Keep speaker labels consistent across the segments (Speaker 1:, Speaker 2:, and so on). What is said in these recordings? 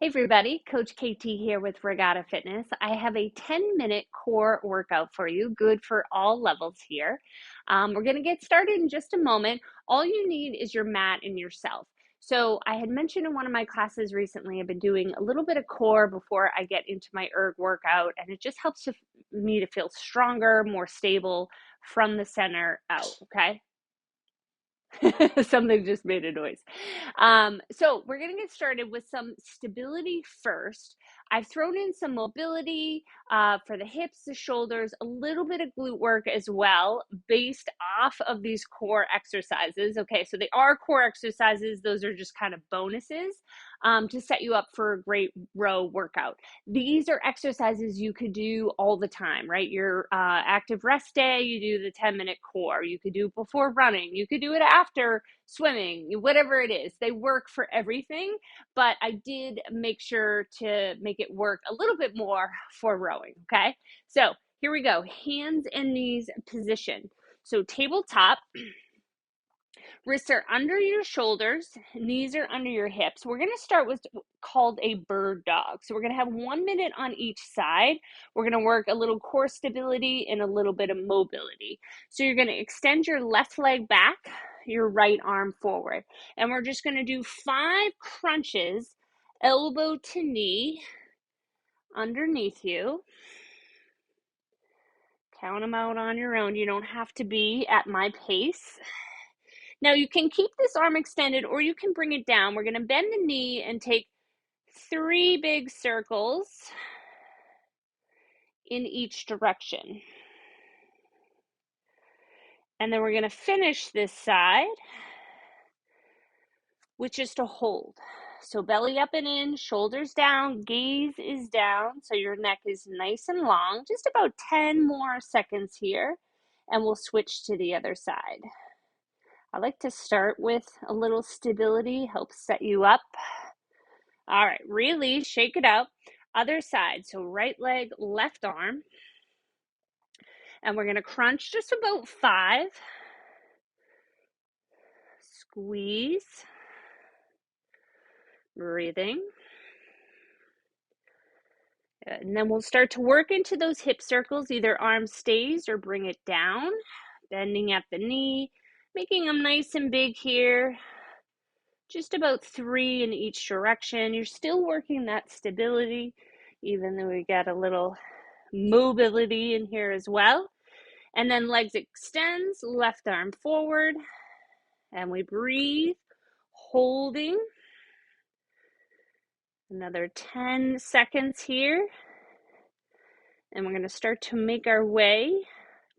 Speaker 1: Hey everybody, Coach KT here with Regatta Fitness. I have a 10-minute core workout for you, good for all levels here. We're going to get started in just a moment. All you need is your mat and yourself. So I had mentioned in one of my classes recently, I've been doing a little bit of core before I get into my erg workout, and it just helps me to feel stronger, more stable from the center out, okay? Something just made a noise. So we're going to get started with some stability first. I've thrown in some mobility for the hips, the shoulders, a little bit of glute work as well, based off of these core exercises. Okay, so they are core exercises. Those are just kind of bonuses to set you up for a great row workout. These are exercises you could do all the time, right? Your active rest day, you do the 10-minute core. You could do it before running. You could do it after swimming, whatever it is. They work for everything, but I did make sure to make it work a little bit more for rowing, okay? So here we go, hands and knees position. So tabletop, wrists are under your shoulders, knees are under your hips. We're going to start with called a bird dog. So we're going to have 1 minute on each side. We're going to work a little core stability and a little bit of mobility. So you're going to extend your left leg back, your right arm forward. And we're just going to do 5 crunches, elbow to knee, underneath you. Count them out on your own. You don't have to be at my pace. Now you can keep this arm extended or you can bring it down. We're going to bend the knee and take 3 big circles in each direction. And then we're going to finish this side with just a hold. So belly up and in, shoulders down, gaze is down, so your neck is nice and long. Just about 10 more seconds here, and we'll switch to the other side. I like to start with a little stability, helps set you up. All right, really shake it out. Other side, so right leg, left arm. And we're going to crunch just about 5. Squeeze. Breathing. And then we'll start to work into those hip circles, either arm stays or bring it down. Bending at the knee, making them nice and big here. Just about 3 in each direction. You're still working that stability, even though we got a little mobility in here as well. And then legs extends, left arm forward, and we breathe, holding. Another 10 seconds here. And we're going to start to make our way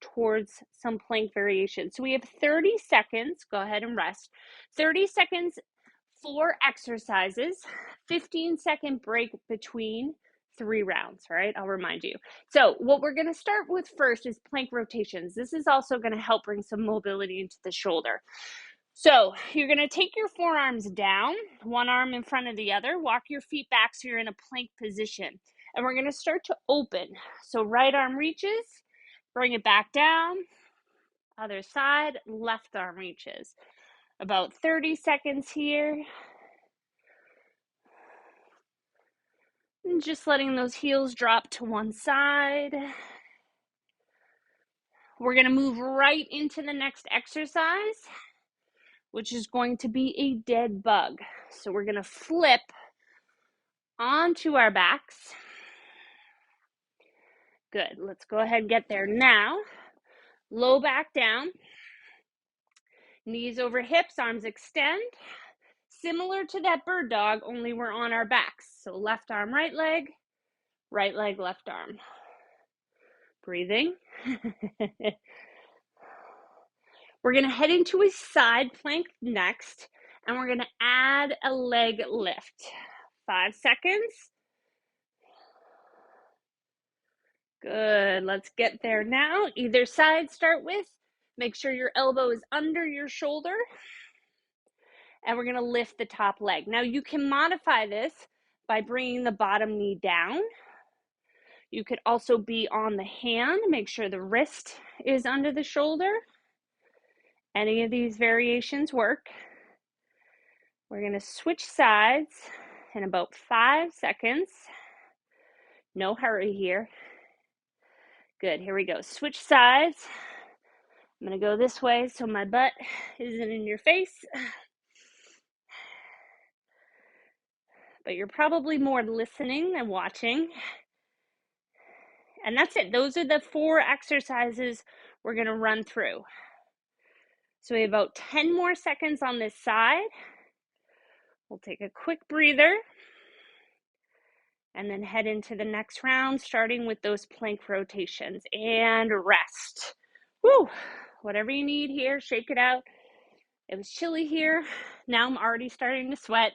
Speaker 1: towards some plank variation. So we have 30 seconds. Go ahead and rest. 30 seconds, 4 exercises, 15-second break between 3 rounds, right? I'll remind you. So what we're going to start with first is plank rotations. This is also going to help bring some mobility into the shoulder. So you're going to take your forearms down, one arm in front of the other, walk your feet back so you're in a plank position. And we're going to start to open. So right arm reaches, bring it back down, other side, left arm reaches. About 30 seconds here. And just letting those heels drop to one side. We're going to move right into the next exercise, which is going to be a dead bug. So we're going to flip onto our backs. Good. Let's go ahead and get there now. Low back down. Knees over hips, arms extend. Similar to that bird dog, only we're on our backs. So left arm, right leg, left arm. Breathing. We're going to head into a side plank next, and we're going to add a leg lift. 5 seconds. Good. Let's get there now. Either side start with. Make sure your elbow is under your shoulder. And we're going to lift the top leg. Now you can modify this by bringing the bottom knee down. You could also be on the hand. Make sure the wrist is under the shoulder. Any of these variations work. We're going to switch sides in about 5 seconds. No hurry here. Good, here we go. Switch sides. I'm gonna go this way so my butt isn't in your face. But you're probably more listening than watching. And that's it. Those are the 4 exercises we're gonna run through. So we have about 10 more seconds on this side. We'll take a quick breather and then head into the next round, starting with those plank rotations and rest. Woo! Whatever you need here, shake it out. It was chilly here. Now I'm already starting to sweat.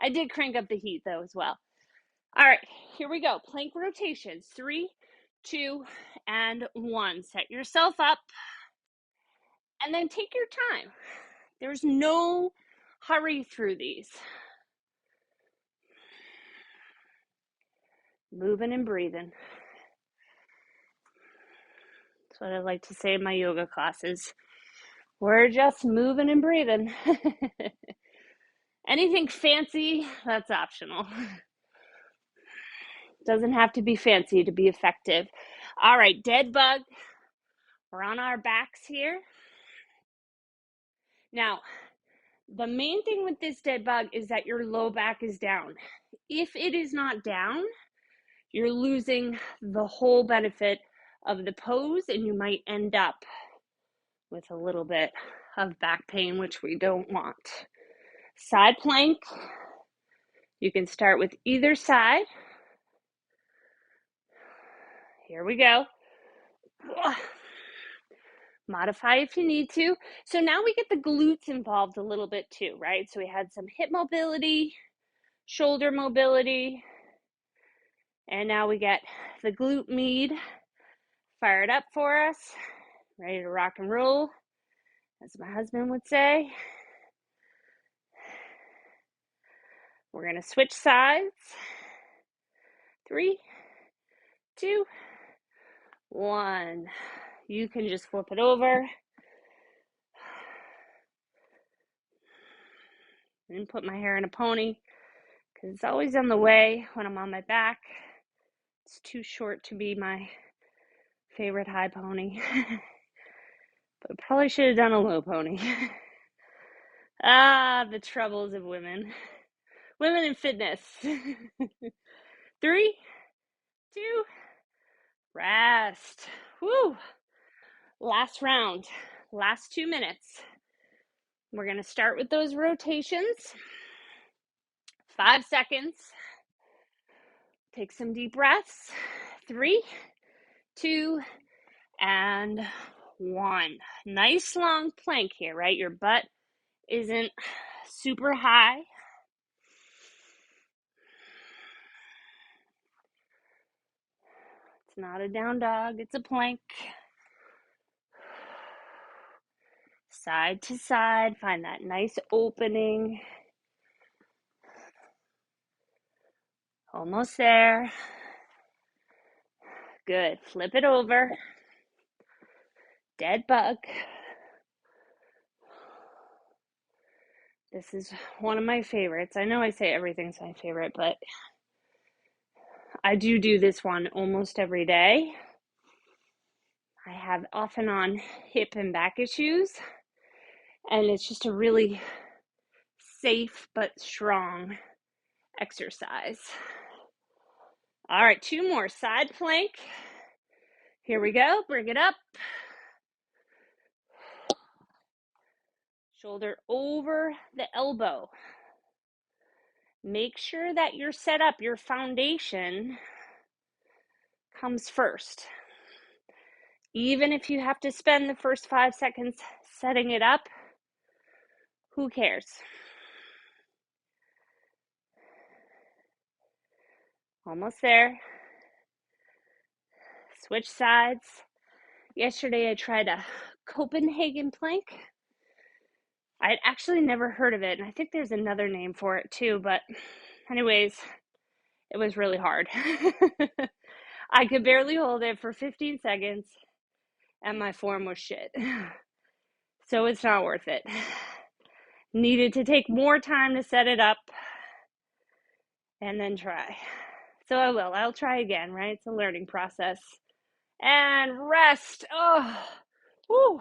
Speaker 1: I did crank up the heat though as well. All right, here we go. Plank rotations. 3, 2, and 1. Set yourself up and then take your time. There's no hurry through these. Moving and breathing. That's what I like to say in my yoga classes. We're just moving and breathing. Anything fancy, that's optional. Doesn't have to be fancy to be effective. All right, dead bug. We're on our backs here. Now, the main thing with this dead bug is that your low back is down. If it is not down, you're losing the whole benefit of the pose and you might end up with a little bit of back pain, which we don't want. Side plank. You can start with either side. Here we go. Modify if you need to. So now we get the glutes involved a little bit too, right? So we had some hip mobility, shoulder mobility, and now we get the glute med fired up for us, ready to rock and roll, as my husband would say. We're going to switch sides. 3, 2, 1. You can just flip it over and put my hair in a pony because it's always in the way when I'm on my back. It's too short to be my favorite high pony. But probably should have done a low pony. The troubles of women. Women in fitness. 3, 2, rest. Woo! Last round. Last 2 minutes. We're going to start with those rotations. 5 seconds. Take some deep breaths. 3, 2, and 1. Nice long plank here, right? Your butt isn't super high. It's not a down dog, it's a plank. Side to side, find that nice opening. Almost there. Good. Flip it over. Dead bug. This is one of my favorites. I know I say everything's my favorite, but I do this one almost every day. I have off and on hip and back issues, and it's just a really safe but strong exercise. All right, 2 more. Side plank. Here we go. Bring it up. Shoulder over the elbow. Make sure that your setup, your foundation comes first. Even if you have to spend the first 5 seconds setting it up, who cares? Almost there. Switch sides. Yesterday I tried a Copenhagen plank. I'd actually never heard of it, and I think there's another name for it too, but anyways, it was really hard. I could barely hold it for 15 seconds, and my form was shit. So it's not worth it. Needed to take more time to set it up. and then try. So I'll try again, right? It's a learning process. And rest. Oh, whoo,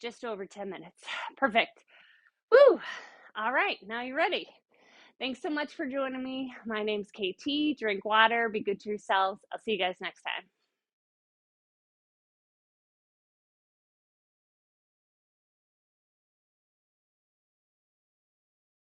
Speaker 1: just over 10 minutes. Perfect. Woo. All right, now you're ready. Thanks so much for joining me. My name's KT. Drink water, be good to yourselves. I'll see you guys next time.